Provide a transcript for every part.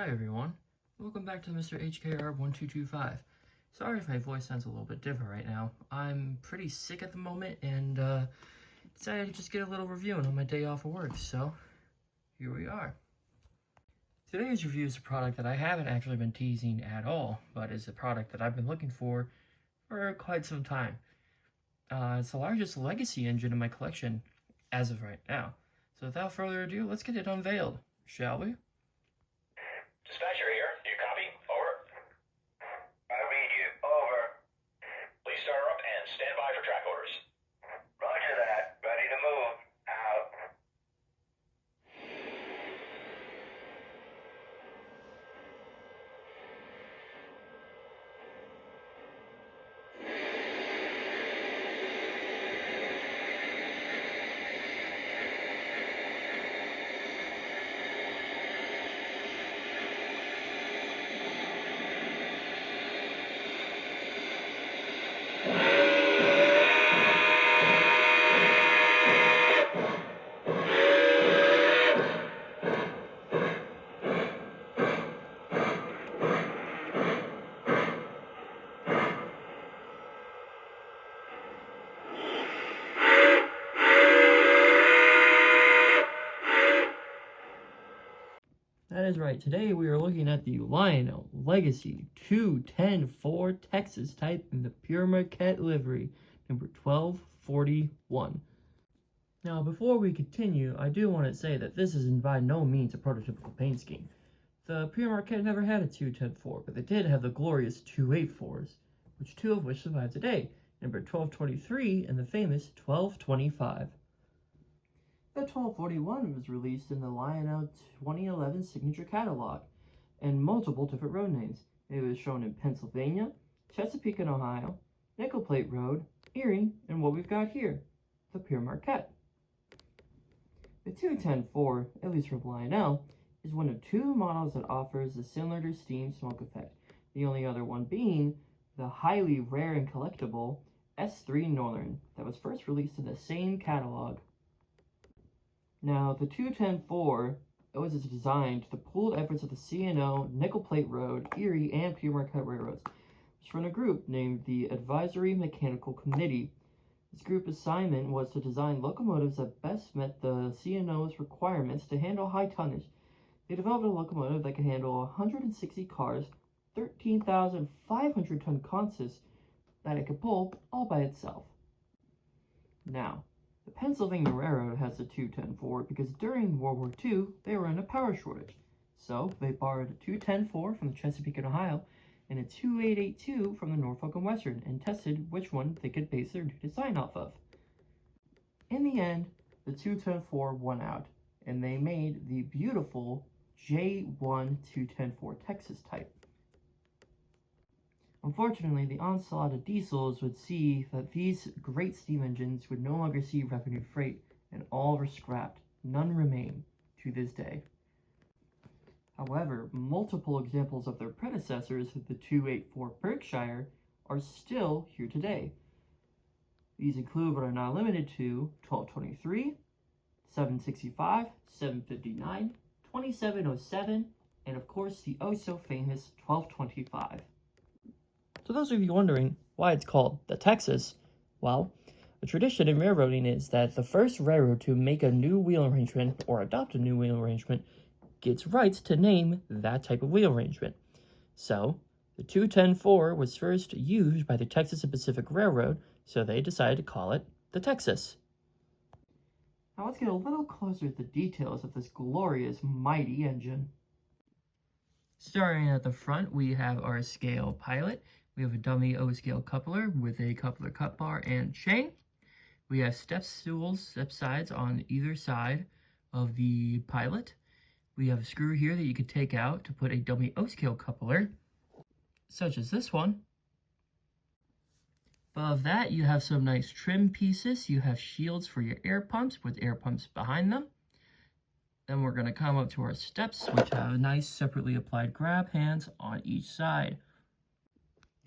Hi everyone, welcome back to Mr. HKR1225. Sorry if my voice sounds a little bit different right now. I'm pretty sick at the moment and decided to just get a little reviewing on my day off of work, so here we are. Today's review is a product that I haven't actually been teasing at all, but is a product that I've been looking for quite some time. It's the largest legacy engine in my collection as of right now. So without further ado, let's get it unveiled, shall we? Dispatcher here. Do you copy? Over. I read you. Over. Please start her up and stand by for track orders. Roger that. Ready to move. Out. That is right. Today we are looking at the Lionel Legacy 210-4 Texas type in the Pere Marquette livery, number 1241. Now, before we continue, I do want to say that this is by no means a prototypical paint scheme. The Pere Marquette never had a 210-4, but they did have the glorious 284s, two of which survive today, number 1223 and the famous 1225. The 1241 was released in the Lionel 2011 signature catalog and multiple different road names. It was shown in Pennsylvania, Chesapeake and Ohio, Nickel Plate Road, Erie, and what we've got here, the Pere Marquette. The 210-4, at least from Lionel, is one of two models that offers the cylinder steam smoke effect, the only other one being the highly rare and collectible S3 Northern that was first released in the same catalog. Now, the 210-4 owes its design to the pooled efforts of the C&O, Nickel Plate Road, Erie, and Pere Marquette Railroads, which run a group named the Advisory Mechanical Committee. This group assignment was to design locomotives that best met the C&O's requirements to handle high tonnage. They developed a locomotive that could handle 160 cars, 13,500-ton consist that it could pull all by itself. Now, the Pennsylvania Railroad has a 210-4 because during World War II, they were in a power shortage. So they borrowed a 210-4 from the Chesapeake and Ohio and a 2882 from the Norfolk and Western and tested which one they could base their new design off of. In the end, the 210-4 won out, and they made the beautiful J1 210-4 Texas type. Unfortunately, the onslaught of diesels would see that these great steam engines would no longer see revenue freight, and all were scrapped. None remain to this day. However, multiple examples of their predecessors, the 284 Berkshire, are still here today. These include but are not limited to 1223, 765, 759, 2707, and of course the oh-so-famous 1225. So those of you wondering why it's called the Texas, well, the tradition in railroading is that the first railroad to make a new wheel arrangement or adopt a new wheel arrangement gets rights to name that type of wheel arrangement. So the 210-4 was first used by the Texas and Pacific Railroad, so they decided to call it the Texas. Now let's get a little closer to the details of this glorious, mighty engine. Starting at the front, we have our scale pilot. We have a dummy O-scale coupler with a coupler cut bar and chain. We have step sides on either side of the pilot. We have a screw here that you could take out to put a dummy O-scale coupler, such as this one. Above that, you have some nice trim pieces. You have shields for your air pumps with air pumps behind them. Then we're going to come up to our steps, which have nice separately applied grab hands on each side.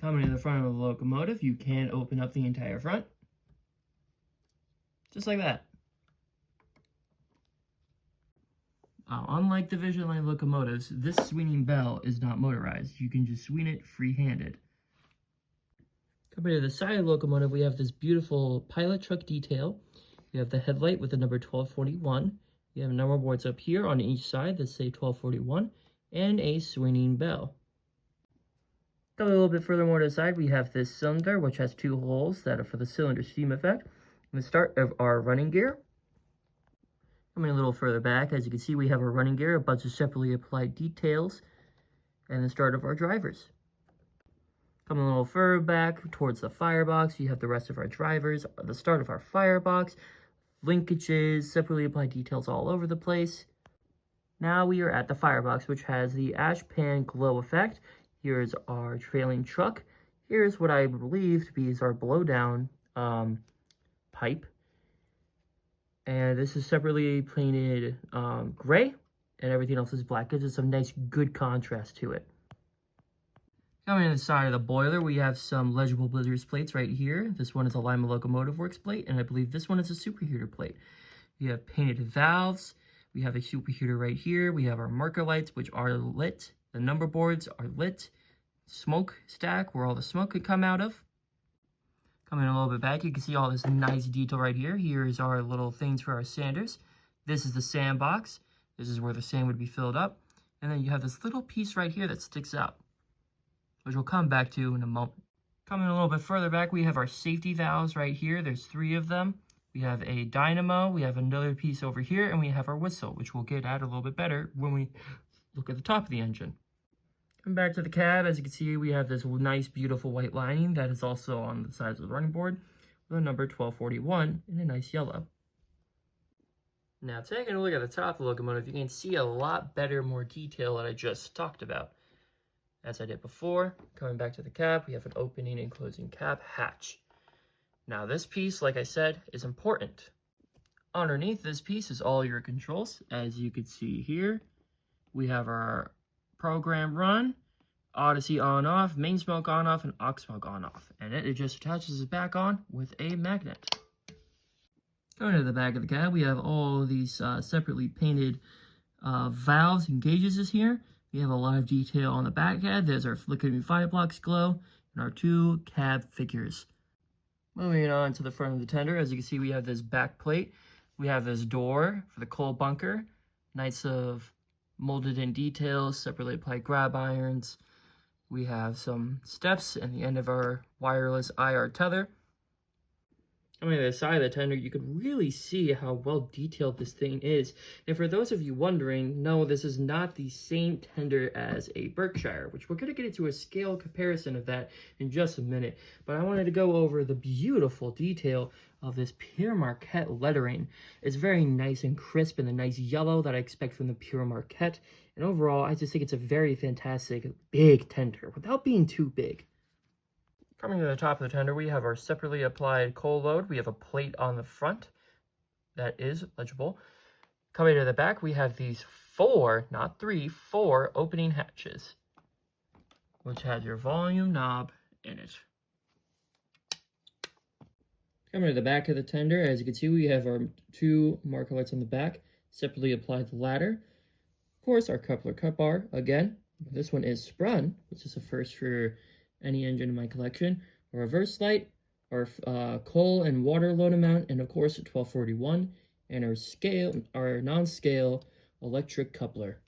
Coming to the front of the locomotive, you can open up the entire front, just like that. Unlike the Vision Line locomotives, this swinging bell is not motorized. You can just swing it free-handed. Coming to the side of the locomotive, we have this beautiful pilot truck detail. We have the headlight with the number 1241. We have number boards up here on each side that say 1241, and a swinging bell. Coming a little bit further more to the side, we have this cylinder, which has 2 holes that are for the cylinder steam effect. And the start of our running gear. Coming a little further back, as you can see, we have our running gear, a bunch of separately applied details, and the start of our drivers. Coming a little further back towards the firebox, you have the rest of our drivers, the start of our firebox, linkages, separately applied details all over the place. Now we are at the firebox, which has the ash pan glow effect. Here's our trailing truck. Here's what I believe to be our blowdown pipe. And this is separately painted gray, and everything else is black. Gives it some nice, good contrast to it. Coming to the side of the boiler, we have some legible blizzards plates right here. This one is a Lima Locomotive Works plate, and I believe this one is a superheater plate. We have painted valves. We have a superheater right here. We have our marker lights, which are lit. The number boards are lit. Smoke stack, where all the smoke could come out of. Coming a little bit back, you can see all this nice detail right here. Here's our little things for our sanders. This is the sandbox. This is where the sand would be filled up. And then you have this little piece right here that sticks out, which we'll come back to in a moment. Coming a little bit further back, we have our safety valves right here. There's 3 of them. We have a dynamo, we have another piece over here, and we have our whistle, which we'll get at a little bit better when we look at the top of the engine. Coming back to the cab, as you can see, we have this nice, beautiful white lining that is also on the sides of the running board with a number 1241 in a nice yellow. Now, taking a look at the top of the locomotive, you can see a lot better, more detail that I just talked about. As I did before, coming back to the cab, we have an opening and closing cab hatch. Now this piece, like I said, is important. Underneath this piece is all your controls. As you can see here, we have our program run, Odyssey on off, main smoke on off, and aux smoke on off. And it just attaches it back on with a magnet. Going to the back of the cab, we have all of these separately painted valves and gauges here. We have a lot of detail on the back cab. There's our flickering firebox glow and our 2 cab figures. Moving on to the front of the tender, as you can see, we have this back plate. We have this door for the coal bunker. Nice of molded in details, separately applied grab irons. We have some steps and the end of our wireless IR tether. Coming to the side of the tender, you can really see how well detailed this thing is. And for those of you wondering, no, this is not the same tender as a Berkshire, which we're going to get into a scale comparison of that in just a minute. But I wanted to go over the beautiful detail of this Pere Marquette lettering. It's very nice and crisp and the nice yellow that I expect from the Pere Marquette. And overall, I just think it's a very fantastic big tender without being too big. Coming to the top of the tender, we have our separately applied coal load. We have a plate on the front that is legible. Coming to the back, we have these 4, not 3, 4 opening hatches, which has your volume knob in it. Coming to the back of the tender, as you can see, we have our 2 marker lights on the back, separately applied ladder. Of course, our coupler cut bar, again, this one is sprung, which is a first for any engine in my collection, a reverse light, our coal and water load amount, and of course 1241, and our non-scale electric coupler.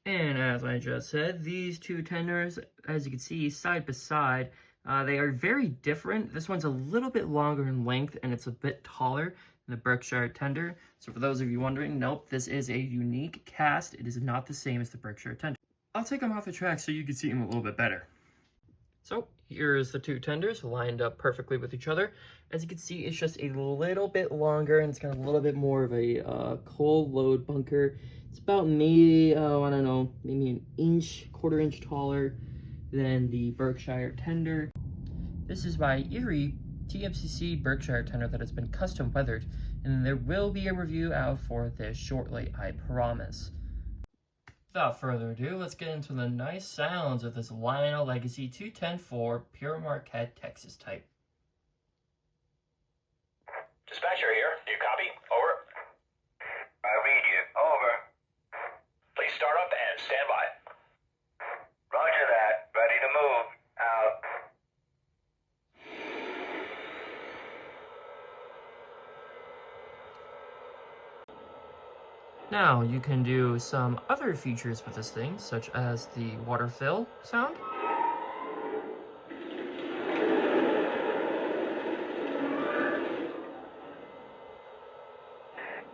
And as I just said, these 2 tenders, as you can see, side by side, they are very different. This one's a little bit longer in length, and it's a bit taller than the Berkshire tender. So for those of you wondering, nope, this is a unique cast. It is not the same as the Berkshire tender. I'll take them off the track so you can see them a little bit better. So here's the 2 tenders lined up perfectly with each other. As you can see, it's just a little bit longer and it's got a little bit more of a coal load bunker. It's about maybe, I don't know, maybe an inch, quarter-inch taller than the Berkshire tender. This is my Erie TMCC Berkshire tender that has been custom weathered, and there will be a review out for this shortly, I promise. Without further ado, let's get into the nice sounds of this Lionel Legacy 210-4 Pere Marquette Texas type. Dispatcher here. Do you copy? Over. I read you. Over. and stand by. Roger that. Ready to move. Out. Now, you can do some other features with this thing, such as the water fill sound.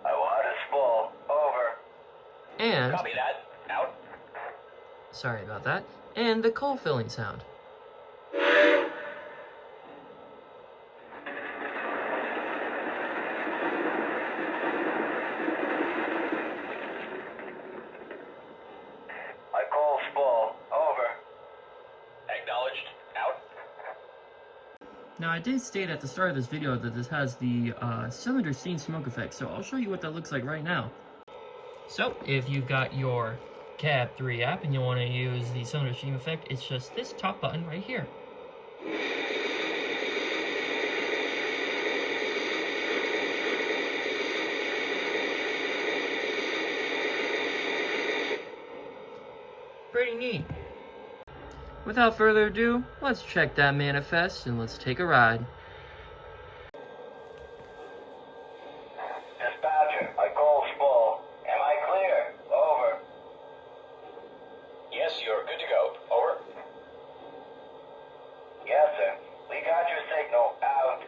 Water's full. Over. And, Copy that. Out. sorry about that, and the coal filling sound. My coal's full. Over. Acknowledged. Out. Now, I did state at the start of this video that this has the cylinder steam smoke effect, so I'll show you what that looks like right now. So, if you've got your Cab 3 app and you want to use the cylinder steam effect, it's just this top button right here. Pretty neat. Without further ado, let's check that manifest and let's take a ride. Dispatcher, my coal's full. Am I clear? Over. Yes, you're good to go. Over. Yes, sir. We got your signal. Out.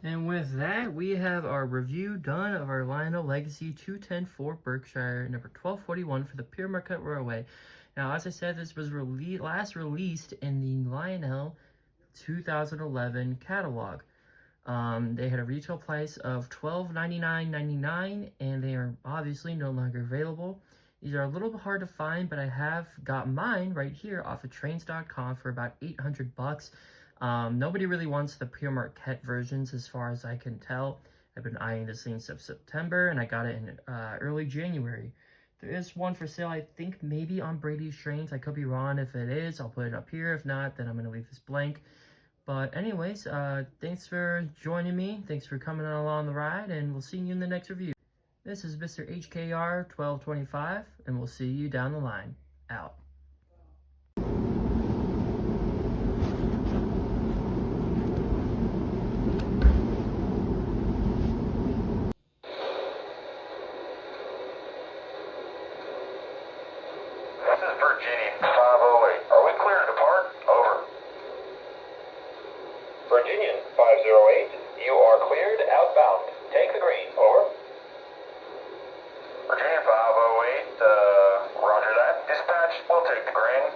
And with that, we have our review done of our Lionel Legacy 210-4 Berkshire, number 1241 for the Pere Marquette Railway. Now, as I said, this was last released in the Lionel 2011 catalog. They had a retail price of $12.99.99, and they are obviously no longer available. These are a little bit hard to find, but I have got mine right here off of trains.com for about 800 bucks. Nobody really wants the Pere Marquette versions as far as I can tell. I've been eyeing this since September, and I got it in early January. There is one for sale, I think maybe on Brady's Trains. I could be wrong. If it is, I'll put it up here. If not, then I'm going to leave this blank. But anyways, thanks for joining me. Thanks for coming along the ride, and we'll see you in the next review. This is Mr. HKR 1225, and we'll see you down the line. Out. This is Virginia 508. Are we clear to depart? Over. Virginian 508, you are cleared outbound. Take the green. Over. Virginia 508, roger that. Dispatch, we'll take the green.